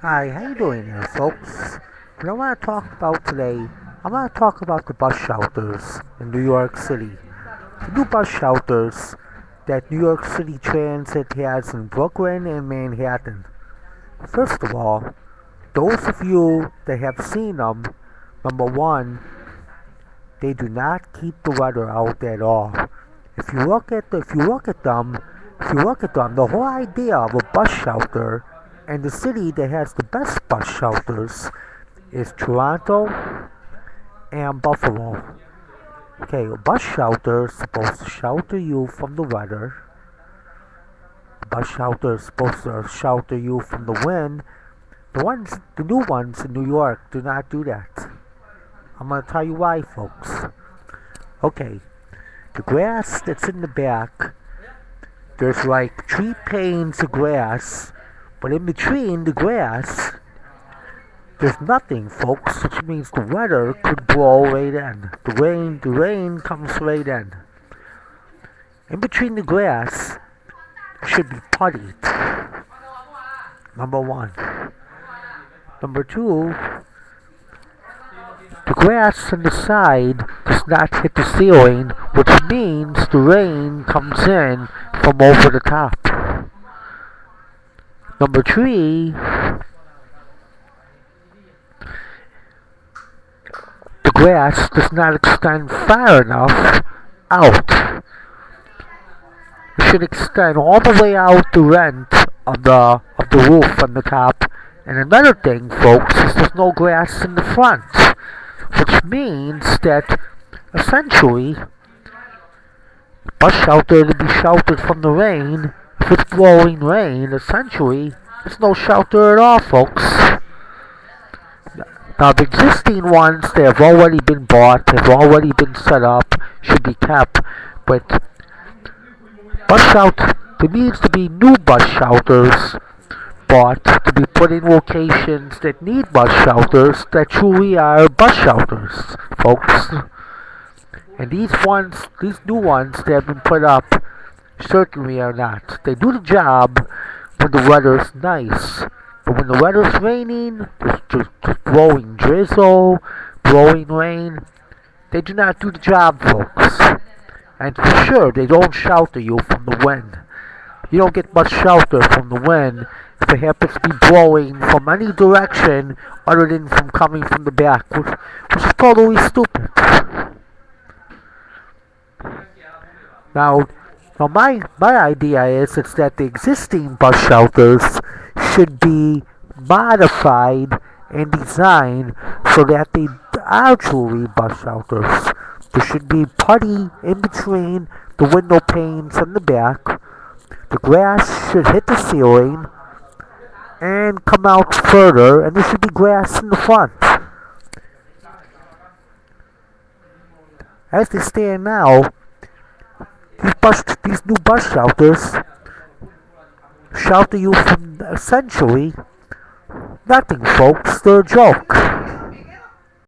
Hi, how you doing here, folks? What I want to talk about today, I want to talk about the bus shelters in New York City. The new bus shelters that New York City Transit has in Brooklyn and Manhattan. First of all, those of you that have seen them, number one, they do not keep the weather out at all. If you look at them, the whole idea of a bus shelter and the city that has the best bus shelters is Toronto and Buffalo. Okay, a bus shelter is supposed to shelter you from the weather. A bus shelter is supposed to shelter you from the wind. The new ones in New York do not do that. I'm gonna tell you why, folks. Okay, the grass that's in the back, there's like 3 panes of grass, but in between the grass, there's nothing, folks, which means the weather could blow right in. The rain comes right in. In between the grass should be puddied. Number one. Number two, the grass on the side does not hit the ceiling, which means the rain comes in from over the top. Number three, the grass does not extend far enough out. It should extend all the way out the rent of the roof on the top. And another thing, folks, is there's no grass in the front, which means that essentially bus shelter to be sheltered from the rain. If it's blowing rain, essentially there's no shelter at all, folks. Now, the existing ones that have already been bought, have already been set up, should be kept. But bus shelter, there needs to be new bus shelters bought to be put in locations that need bus shelters that truly are bus shelters, folks. And these new ones that have been put up, certainly are not. They do the job when the weather's nice. But when the weather's raining, just blowing drizzle, blowing rain, they do not do the job, folks. And for sure, they don't shelter you from the wind. You don't get much shelter from the wind if it happens to be blowing from any direction other than from coming from the back, which is totally stupid. Now, my idea is that the existing bus shelters should be modified and designed so that they are truly bus shelters. There should be putty in between the window panes on the back. The grass should hit the ceiling and come out further, and there should be grass in the front. As they stand now, these new bus shelters shelter you from essentially nothing, folks. They're a joke.